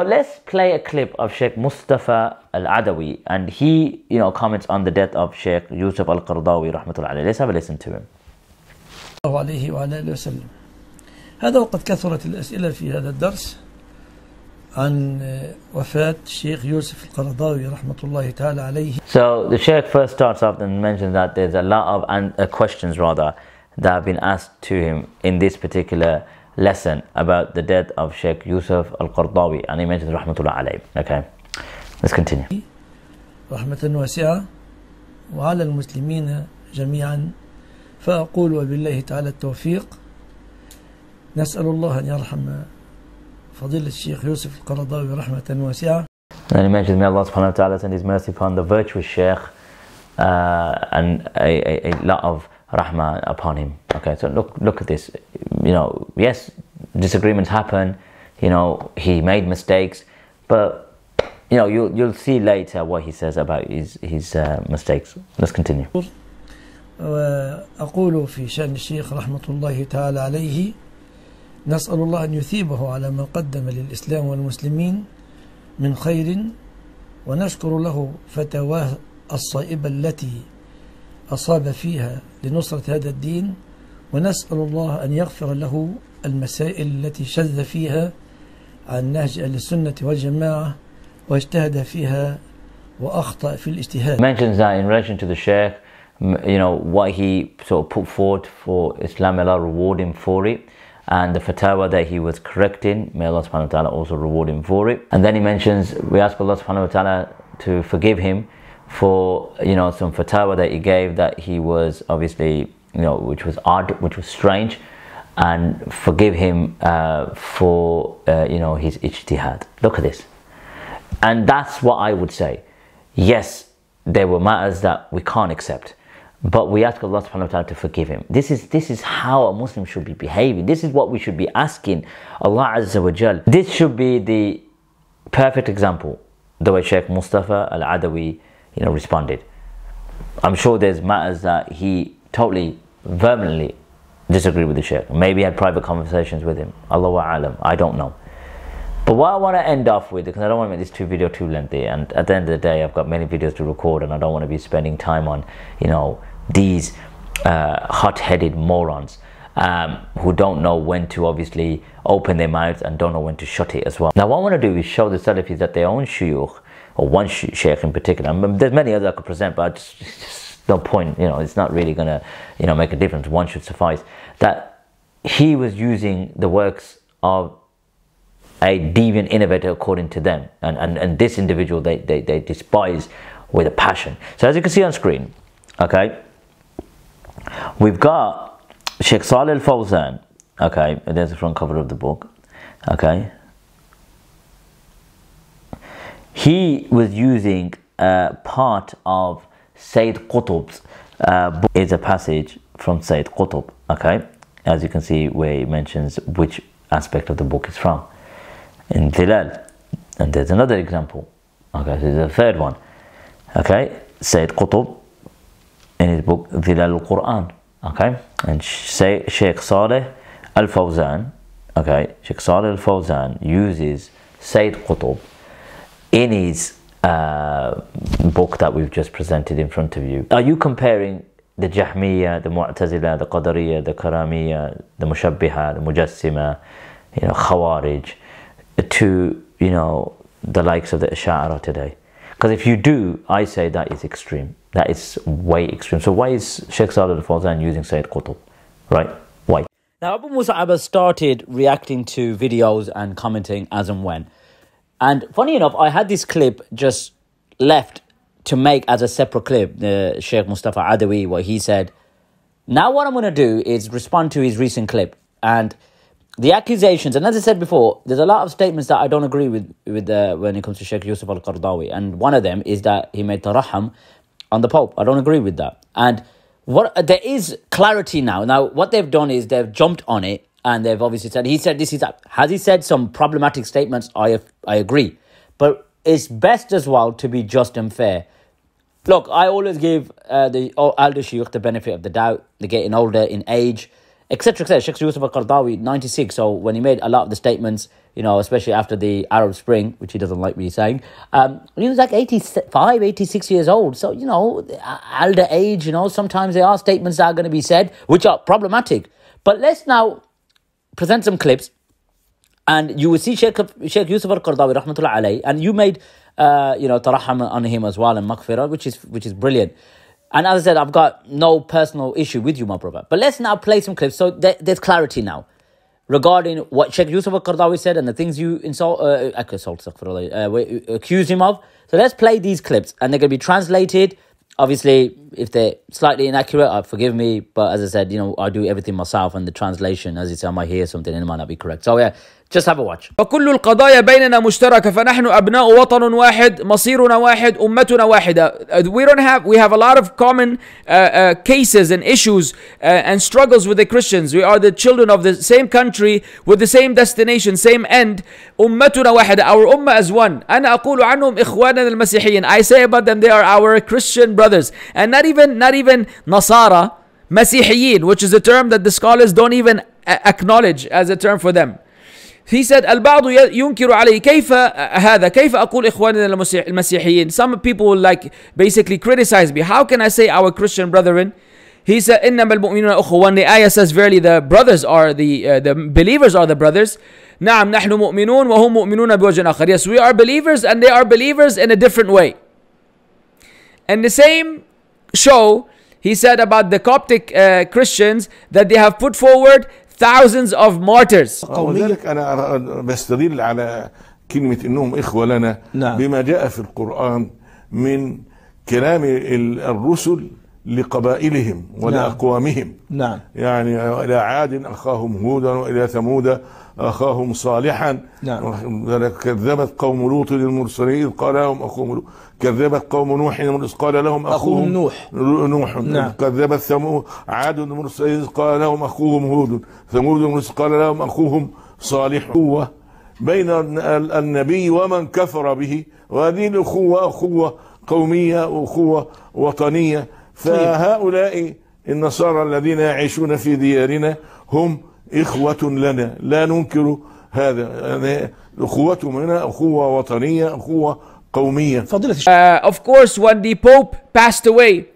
let's play a clip of Shaykh Mustafa Al-Adawi, and he, comments on the death of Shaykh Yusuf Al-Qaradawi, rahmatullah alayhi. Let's have a listen to him. الله عليه وعلى آله وسلم. هذا وقد كثرت الأسئلة في هذا الدرس عن وفاة الشيخ يوسف القرضاوي رحمة الله تعالى عليه. So the Shaykh first starts off and mentions that there's a lot of questions that have been asked to him in this particular lesson about the death of Shaykh Yusuf Al-Qaradawi, and he mentions rahmatullah alayhi. Okay, let's continue. رحمة واسعة وعلى المسلمين جميعا، فأقول وبالله تعالى التوفيق، نسأل الله أن يرحم فضيلة الشيخ يوسف القرضاوي رحمة واسعة. And he mentions, may Allah subhanahu wa ta'ala send his mercy upon the virtuous Shaykh and a lot of rahmah upon him. Okay, so look at this. Yes, disagreements happen. He made mistakes, but you'll see later what he says about his mistakes. Let's continue. وأقول في شأن الشيخ رحمة الله تعالى عليه، نسأل الله أن يثيبه على ما قدم للإسلام والمسلمين من خير، ونشكر له فتواه الصائبة التي أصاب فيها لنصرة هذا الدين، ونسأل الله أن يغفر له المسائل التي شذ فيها عن نهج أهل السنة والجماعة واجتهد فيها وأخطأ في الاجتهاد. Mentions that in relation to the Shaykh, what he sort of put forward for Islam, may Allah reward him for it, and the fatwa that he was correcting, may Allah subhanahu wa ta'ala also reward him for it. And then he mentions, we ask Allah subhanahu wa ta'ala to forgive him for some fatwa that he gave that he was obviously which was odd, which was strange, and forgive him for his ijtihad. Look at this. And that's what I would say. Yes, there were matters that we can't accept, but we ask Allah subhanahu wa ta'ala to forgive him. This is how a Muslim should be behaving. This is what we should be asking Allah Azza wa Jal. This should be the perfect example, the way Shaykh Mustafa Al-Adawi responded. I'm sure there's matters that he totally vehemently disagreed with the Shaykh. Maybe had private conversations with him. Allahu A'lam, I don't know. But what I want to end off with, because I don't want to make this video too lengthy, and at the end of the day I've got many videos to record, and I don't want to be spending time on these hot-headed morons who don't know when to obviously open their mouths and don't know when to shut it as well. Now what I want to do is show the Salafis that their own shuyukh, or one Shaykh in particular, there's many others I could present, but just no point, it's not really going to make a difference. One should suffice. That he was using the works of a deviant innovator according to them, and this individual they despise with a passion. So as you can see on screen, okay, we've got Shaykh Salih Al-Fawzan, okay, and there's the front cover of the book, okay. He was using part of Sayyid Qutb's book. Is a passage from Sayyid Qutb, okay, as you can see where he mentions which aspect of the book is from, in Dhilal. And there's another example, okay, so there's a third one, okay, Sayyid Qutb in his book Dhilal Al-Quran, okay, and Shaykh Salih Al-Fawzan, okay, Shaykh Salih Al-Fawzan uses Sayyid Qutb in his book that we've just presented in front of you. Are you comparing the Jahmiyyah, the Mu'tazila, the Qadariyah, the Karamiyah, the Mushabbiha, the Mujassima, Khawarij, to the likes of the Ash'ara today? Because if you do, I say that is extreme. That is way extreme. So why is Shaykh Salih Al-Fawzan using Sayyid Qutb? Right? Why? Now Abu Mussab started reacting to videos and commenting as and when. And funny enough, I had this clip just left to make as a separate clip, the Shaykh Mustafa Adawi, what he said. Now what I'm going to do is respond to his recent clip. And the accusations, and as I said before, there's a lot of statements that I don't agree with when it comes to Shaykh Yusuf Al-Qaradawi. And one of them is that he made tarahum on the Pope. I don't agree with that. And there is clarity now. Now, what they've done is they've jumped on it, and they've obviously said, he said this, is that. Has he said some problematic statements? I agree. But it's best as well to be just and fair. Look, I always give the elder shiukh the benefit of the doubt. They're getting older in age. etc., etc. Shaykh Yusuf Al-Qaradawi, 96. So when he made a lot of the statements, you know, especially after the Arab Spring, which he doesn't like me saying, he was like 85, 86 years old. So, you know, elder age, you know, sometimes there are statements that are going to be said which are problematic. But let's now present some clips, and you will see Shaykh Yusuf Al-Qaradawi, rahmatullah alayhi, and you made, you know, taraham on him as well, and maghfirah, which is brilliant. And as I said, I've got no personal issue with you, my brother. But let's now play some clips so there's clarity now regarding what Shaykh Yusuf Al-Qaradawi said and the things you accuse him of. So let's play these clips, and they're going to be translated. Obviously, if they're slightly inaccurate, forgive me. But as I said, you know, I do everything myself, and the translation, as you say, I might hear something and it might not be correct. So yeah, just have a watch. وكل القضايا بيننا مشتركة فنحن أبناء وطن واحد مصيرنا واحد أمتنا واحدة. We have a lot of common cases and issues and struggles with the Christians. We are the children of the same country with the same destination, same end. أمتنا واحدة. Our ummah is one. أنا أقول عنهم إخواننا المسيحيين. I say about them they are our Christian brothers, and not even Nasara, Masihiyin, which is a term that the scholars don't even acknowledge as a term for them. He said, البعض ينكر علي كيف هذا كيف أقول إخواننا المسيحيين. Some people will like basically criticize me. How can I say our Christian brethren? He said, إنما المؤمنون أخوة. When the ayah says, verily the brothers are the believers are the brothers. نعم نحن مؤمنون وهم مؤمنون بوجه آخر. Yes, we are believers and they are believers in a different way. And the same show, he said about the Coptic Christians that they have put forward thousands of martyrs. وذلك أنا بستدل على كلمة إنهم إخوة لنا بما جاء في القرآن من كلام الرسل لقبائلهم ولأقوامهم. يعني إلى عاد أخاهم هودا وإلى ثمود أخاهم صالحا. كذبت قوم لوط المرسلين قال لهم أخوهم لوط. كذبت قوم نوح قال لهم أخوهم نوح. كذبت ثمود عاد المرسلين قال لهم أخوهم هود. ثمود قال لهم أخوهم صالح. هو بين النبي ومن كفر به، وهذه الأخوة أخوة قومية وأخوة وطنية. فهؤلاء النصارى الذين يعيشون في ديارنا هم إخوة لنا، لا ننكر هذا. أخوتهم هنا أخوة وطنية، أخوة قومية. Of course, when the Pope passed away,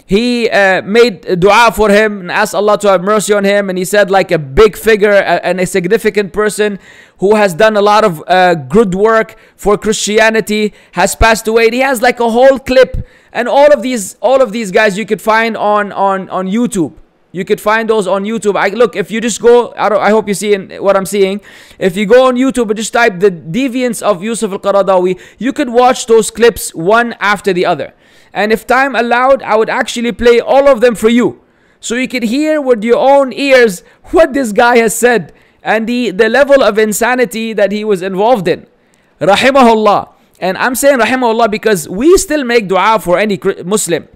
he made dua for him and asked Allah to have mercy on him. And he said, like a big figure and a significant person who has done a lot of good work for Christianity has passed away. He has like a whole clip, and all of these guys you could find on YouTube. You could find those on YouTube. Look, if you just go, I hope you see what I'm seeing. If you go on YouTube and just type the deviance of Yusuf Al-Qaradawi, you could watch those clips one after the other. And if time allowed, I would actually play all of them for you, so you could hear with your own ears what this guy has said and the level of insanity that he was involved in. Rahimahullah. And I'm saying Rahimahullah because we still make dua for any Muslim.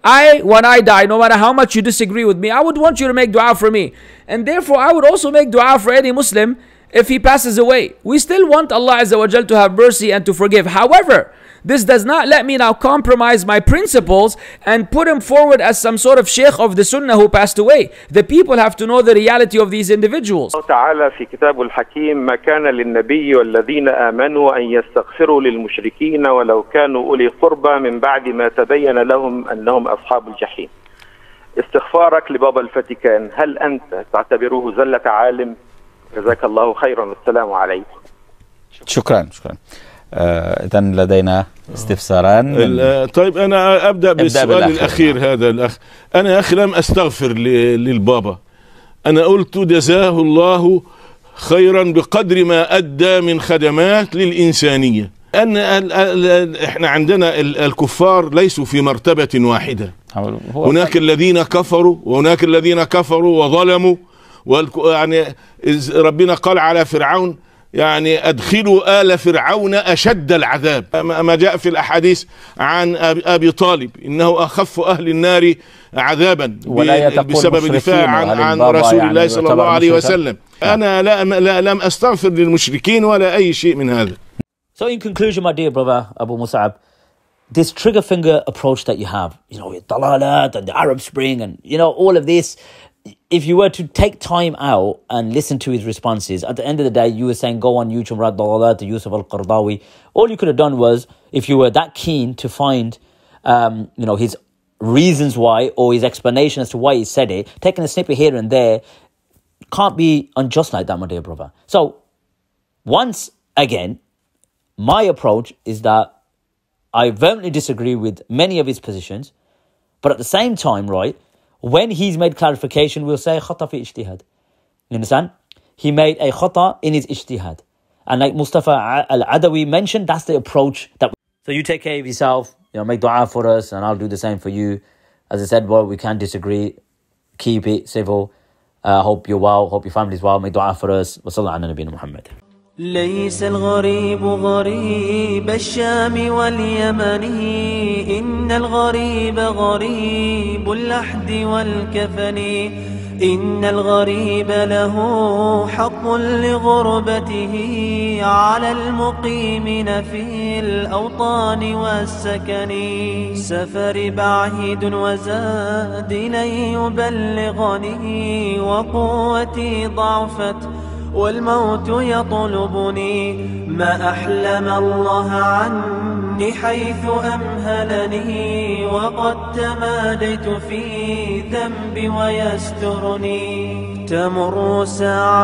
When I die, no matter how much you disagree with me, I would want you to make dua for me. And therefore, I would also make dua for any Muslim if he passes away. We still want Allah Azza wa Jal to have mercy and to forgive. However, this does not let me now compromise my principles and put him forward as some sort of sheikh of the sunnah who passed away. The people have to know the reality of these individuals. الله تعالى في كتابه الحكيم ما كان للنبي والذين آمنوا أن يستغفروا للمشركين ولو كانوا أولي قربى من بعد ما تبين لهم أنهم أصحاب الجحيم. استغفارك لبابا الفاتيكان هل أنت تعتبره زلة عالم؟ جزاك الله خيرا والسلام عليكم. شكرا. إذا لدينا استفساران. طيب أنا أبدأ بالسؤال الأخير. هذا الأخ، أنا يا أخي لم أستغفر للبابا. أنا قلت جزاه الله خيرا بقدر ما أدى من خدمات للإنسانية. إحنا عندنا الكفار ليسوا في مرتبة واحدة. هناك الذين كفروا وهناك الذين كفروا وظلموا. يعني ربنا قال على فرعون يعني أدخلوا آل فرعون أشد العذاب. ما جاء في الأحاديث عن أبي طالب إنه أخف أهل النار عذابا بسبب الدفاع عن رسول الله صلى الله عليه وسلم. أنا لم أستغفر للمشركين ولا أي شيء من هذا. So in conclusion, my dear brother Abu Mussab, this trigger finger approach that you have, you know, dalalat and the Arab Spring and, you know, all of this, if you were to take time out and listen to his responses, at the end of the day, you were saying, go on YouTube, write dalalat to Yusuf Al-Qaradawi. All you could have done was, if you were that keen to find, you know, his reasons why or his explanation as to why he said it, taking a snippet here and there can't be unjust like that, my dear brother. So, once again, my approach is that I vehemently disagree with many of his positions, but at the same time, right, when he's made clarification, we'll say khata fi ijtihad. You understand? He made a khata in his ijtihad. And like Mustafa Al-Adawi mentioned, that's the approach that so you take care of yourself, you know, make dua for us, and I'll do the same for you. As I said, well, we can disagree. Keep it civil. Hope you're well. Hope your family's well. Make dua for us. Wa sallallahu ala nabiyyina Muhammad. ليس الغريب غريب الشام واليمن إن الغريب غريب اللحد والكفن إن الغريب له حق لغربته على المقيمين في الأوطان والسكن سفر بعيد وزاد لن يبلغني وقوتي ضعفت والموت يطلبني ما أحلم الله عني حيث أمهلني وقد تماديت في ذنبي ويسترني تمر ساعة